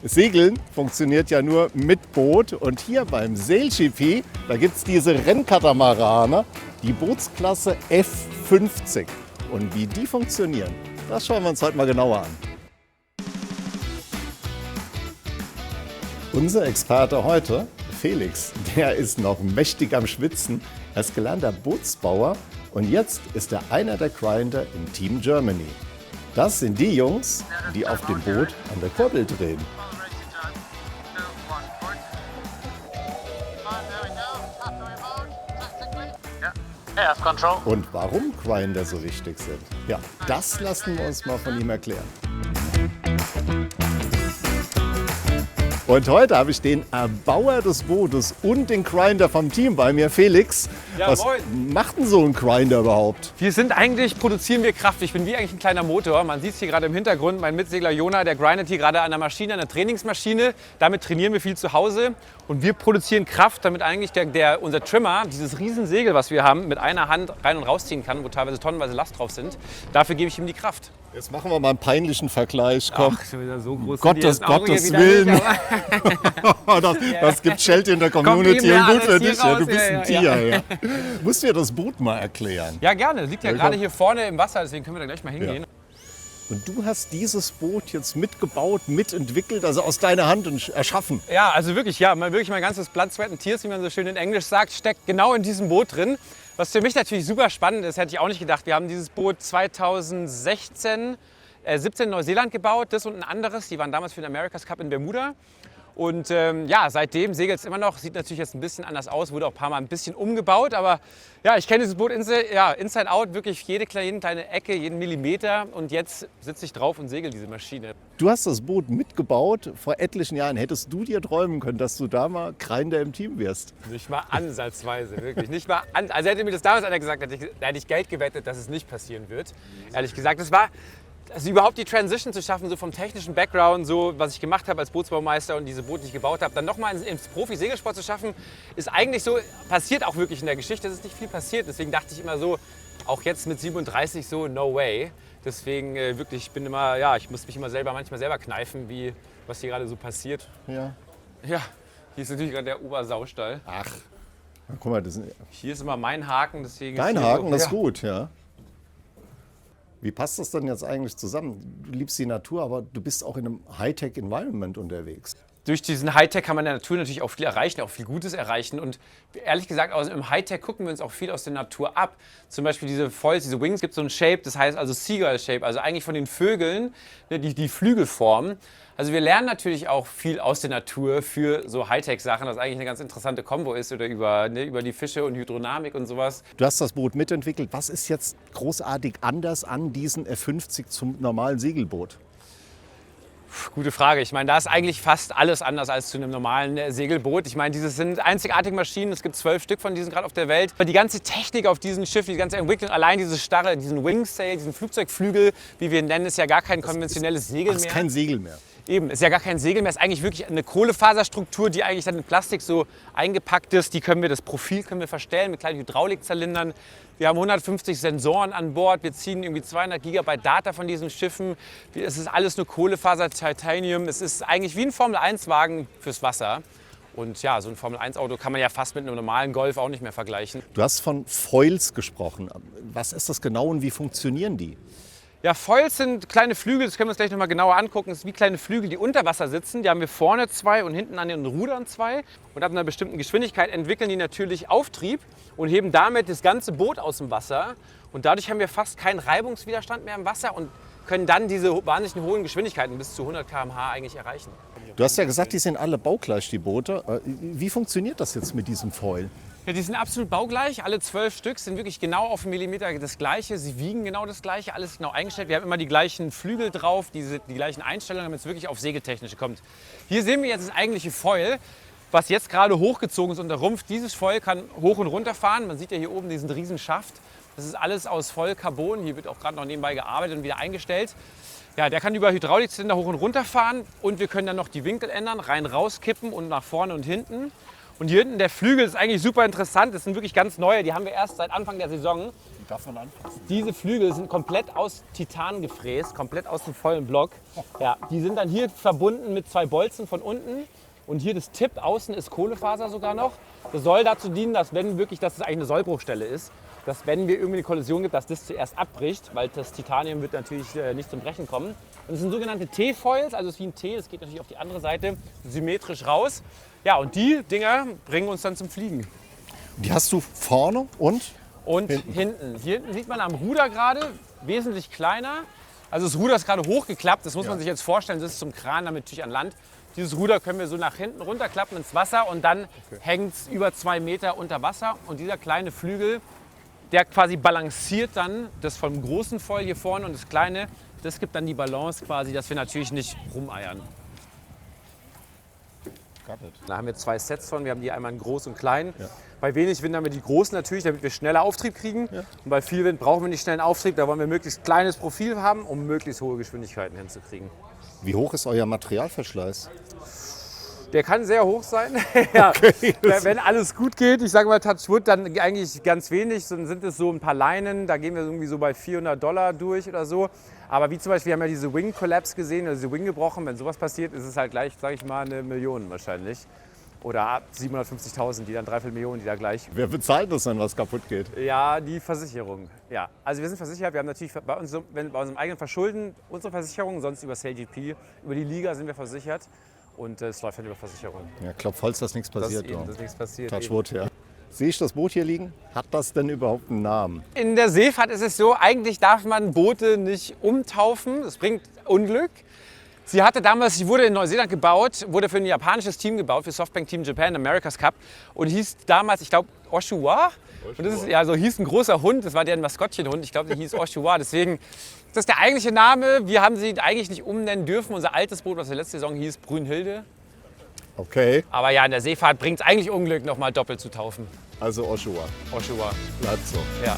Segeln funktioniert ja nur mit Boot. Und hier beim SailGP, da gibt es diese Rennkatamarane, die Bootsklasse F50. Und wie die funktionieren, das schauen wir uns heute mal genauer an. Unser Experte heute, Felix, der ist noch mächtig am Schwitzen. Er ist gelernter Bootsbauer und jetzt ist er einer der Grinder im Team Germany. Das sind die Jungs, die auf dem Boot an der Kurbel drehen. Und warum Grinder so wichtig sind, ja, das lassen wir uns mal von ihm erklären. Und heute habe ich den Erbauer des Bootes und den Grinder vom Team bei mir, Felix. Ja, was macht denn so ein Grinder überhaupt? Produzieren wir Kraft. Ich bin wie eigentlich ein kleiner Motor. Man sieht es hier gerade im Hintergrund. Mein Mitsegler Jona, der grindet hier gerade an der Maschine, an der Trainingsmaschine. Damit trainieren wir viel zu Hause. Und wir produzieren Kraft, damit eigentlich unser Trimmer, dieses Riesensegel, was wir haben, mit einer Hand rein und rausziehen kann, wo teilweise tonnenweise Last drauf sind. Dafür gebe ich ihm die Kraft. Jetzt machen wir mal einen peinlichen Vergleich. Komm. Ach, schon wieder so groß. Gottes Willen. Das gibt Schelte in der Community und gut für dich. Ja, du bist ein Tier. Ja. Musst du dir das Boot mal erklären? Ja, gerne. Liegt ja gerade hier vorne im Wasser, deswegen können wir da gleich mal hingehen. Ja. Und du hast dieses Boot jetzt mitgebaut, mitentwickelt, also aus deiner Hand erschaffen. Ja, also wirklich, ja, wirklich mein ganzes Blood, Sweat and Tears, wie man so schön in Englisch sagt, steckt genau in diesem Boot drin. Was für mich natürlich super spannend ist, hätte ich auch nicht gedacht. Wir haben dieses Boot 2017, 17 in Neuseeland gebaut, das und ein anderes. Die waren damals für den America's Cup in Bermuda. Und ja, seitdem segelt es immer noch. Sieht natürlich jetzt ein bisschen anders aus, wurde auch ein paar Mal ein bisschen umgebaut. Aber ja, ich kenne dieses Boot inside out, wirklich jede kleine Ecke, jeden Millimeter. Und jetzt sitze ich drauf und segel diese Maschine. Du hast das Boot mitgebaut vor etlichen Jahren. Hättest du dir träumen können, dass du da mal Grinder im Team wirst? Nicht mal ansatzweise, wirklich. Nicht mal also hätte mir das damals einer gesagt, hätte ich Geld gewettet, dass es nicht passieren wird. Ehrlich gesagt, das war... Also überhaupt die Transition zu schaffen, so vom technischen Background, so was ich gemacht habe als Bootsbaumeister und diese Boote, die ich gebaut habe, dann nochmal ins Profi-Segelsport zu schaffen, ist eigentlich so, passiert auch wirklich in der Geschichte, es ist nicht viel passiert. Deswegen dachte ich immer so, auch jetzt mit 37 so, no way. Deswegen wirklich, ich muss mich manchmal selber kneifen, was hier gerade so passiert. Ja. Ja, hier ist natürlich gerade der Obersaustall. Ach, guck mal, hier ist immer mein Haken, deswegen. Dein Haken, das ist gut, ja. Wie passt das denn jetzt eigentlich zusammen? Du liebst die Natur, aber du bist auch in einem Hightech-Environment unterwegs. Durch diesen Hightech kann man in der Natur natürlich auch viel erreichen, auch viel Gutes erreichen. Und ehrlich gesagt, im Hightech gucken wir uns auch viel aus der Natur ab. Zum Beispiel diese Foils, diese Wings, gibt so ein Shape, das heißt also Seagull-Shape, also eigentlich von den Vögeln, die Flügelform. Also wir lernen natürlich auch viel aus der Natur für so Hightech-Sachen, was eigentlich eine ganz interessante Kombo ist, oder über die Fische und Hydrodynamik und sowas. Du hast das Boot mitentwickelt. Was ist jetzt großartig anders an diesen F50 zum normalen Segelboot? Gute Frage. Ich meine, da ist eigentlich fast alles anders als zu einem normalen Segelboot. Ich meine, diese sind einzigartige Maschinen. Es gibt 12 Stück von diesen gerade auf der Welt. Aber die ganze Technik auf diesen Schiffen, die ganze Entwicklung, allein diese Starre, diesen Wingsail, diesen Flugzeugflügel, wie wir ihn nennen, ist ja gar kein konventionelles Segel mehr. Das ist kein Segel mehr. Eben, ist ja gar kein Segel mehr, ist eigentlich wirklich eine Kohlefaserstruktur, die eigentlich dann in Plastik so eingepackt ist. Das Profil können wir verstellen mit kleinen Hydraulikzylindern. Wir haben 150 Sensoren an Bord, wir ziehen irgendwie 200 Gigabyte Data von diesen Schiffen. Es ist alles nur Kohlefaser, Titanium. Es ist eigentlich wie ein Formel-1-Wagen fürs Wasser. Und ja, so ein Formel-1-Auto kann man ja fast mit einem normalen Golf auch nicht mehr vergleichen. Du hast von Foils gesprochen. Was ist das genau und wie funktionieren die? Ja, Foils sind kleine Flügel, das können wir uns gleich noch mal genauer angucken. Das sind wie kleine Flügel, die unter Wasser sitzen. Die haben wir vorne 2 und hinten an den Rudern 2. Und ab einer bestimmten Geschwindigkeit entwickeln die natürlich Auftrieb und heben damit das ganze Boot aus dem Wasser. Und dadurch haben wir fast keinen Reibungswiderstand mehr im Wasser und können dann diese wahnsinnig hohen Geschwindigkeiten bis zu 100 km/h eigentlich erreichen. Du hast ja gesagt, die sind alle baugleich, die Boote. Wie funktioniert das jetzt mit diesem Foil? Ja, die sind absolut baugleich. Alle 12 Stück sind wirklich genau auf einen Millimeter das Gleiche. Sie wiegen genau das Gleiche, alles genau eingestellt. Wir haben immer die gleichen Flügel drauf, die gleichen Einstellungen, damit es wirklich auf Segeltechnische kommt. Hier sehen wir jetzt das eigentliche Foil, was jetzt gerade hochgezogen ist und der Rumpf. Dieses Foil kann hoch und runter fahren. Man sieht ja hier oben diesen riesen Schaft. Das ist alles aus Vollcarbon. Hier wird auch gerade noch nebenbei gearbeitet und wieder eingestellt. Ja, der kann über Hydraulikzylinder hoch und runter fahren und wir können dann noch die Winkel ändern, rein rauskippen und nach vorne und hinten. Und hier hinten der Flügel ist eigentlich super interessant. Das sind wirklich ganz neue. Die haben wir erst seit Anfang der Saison. Darf man anfassen? Diese Flügel sind komplett aus Titan gefräst, komplett aus dem vollen Block. Ja, die sind dann hier verbunden mit 2 Bolzen von unten. Und hier das Tipp außen ist Kohlefaser sogar noch. Das soll dazu dienen, dass wenn wirklich, dass es eigentlich eine Sollbruchstelle ist, dass wenn wir irgendwie eine Kollision gibt, dass das zuerst abbricht, weil das Titanium wird natürlich nicht zum Brechen kommen. Und das sind sogenannte T-Foils, also es ist wie ein T, das geht natürlich auf die andere Seite symmetrisch raus. Ja, und die Dinger bringen uns dann zum Fliegen. Die hast du vorne und hinten. Hier hinten sieht man am Ruder gerade, wesentlich kleiner. Also das Ruder ist gerade hochgeklappt, das muss man sich jetzt vorstellen, das ist zum Kran damit natürlich an Land. Dieses Ruder können wir so nach hinten runterklappen ins Wasser und dann hängt es über 2 Meter unter Wasser. Und dieser kleine Flügel, der quasi balanciert dann das vom großen Foil hier vorne und das kleine, das gibt dann die Balance quasi, dass wir natürlich nicht rumeiern. Da haben wir 2 Sets von, wir haben die einmal in groß und klein. Ja. Bei wenig Wind haben wir die großen natürlich, damit wir schneller Auftrieb kriegen. Ja. Und bei viel Wind brauchen wir nicht schnellen Auftrieb, da wollen wir möglichst kleines Profil haben, um möglichst hohe Geschwindigkeiten hinzukriegen. Wie hoch ist euer Materialverschleiß? Der kann sehr hoch sein. Ja, okay, wenn alles gut geht, ich sage mal Touch Wood, dann eigentlich ganz wenig. Dann sind es so ein paar Leinen, da gehen wir irgendwie so bei $400 durch oder so. Aber wie zum Beispiel, wir haben ja diese Wing Collapse gesehen, also diese Wing gebrochen. Wenn sowas passiert, ist es halt gleich, sage ich mal, 1 Million wahrscheinlich. Oder 750.000, die dann 3 Millionen, die da gleich. Wer bezahlt das, wenn was kaputt geht? Ja, die Versicherung. Ja, also wir sind versichert. Wir haben natürlich bei unserem eigenen Verschulden unsere Versicherung, sonst über SailGP, über die Liga sind wir versichert. Und es läuft dann über Versicherung. Ja, klopf Holz, dass nichts passiert. Dass nichts passiert. Touch Wood, ja. Sehe ich das Boot hier liegen? Hat das denn überhaupt einen Namen? In der Seefahrt ist es so, eigentlich darf man Boote nicht umtaufen. Das bringt Unglück. Sie wurde in Neuseeland gebaut, wurde für ein japanisches Team gebaut, für Softbank Team Japan, America's Cup. Und hieß damals, ich glaube, Oshuwa. Und das ist, ja, so hieß ein großer Hund, das war deren Maskottchenhund. Ich glaube, der hieß Oshuwa. Deswegen, das ist der eigentliche Name. Wir haben sie eigentlich nicht umnennen dürfen. Unser altes Boot, was wir letzte Saison hieß, Brünnhilde. Okay. Aber ja, in der Seefahrt bringt es eigentlich Unglück, nochmal doppelt zu taufen. Also Oshuwa. Oshuwa. Bleibt so. Ja.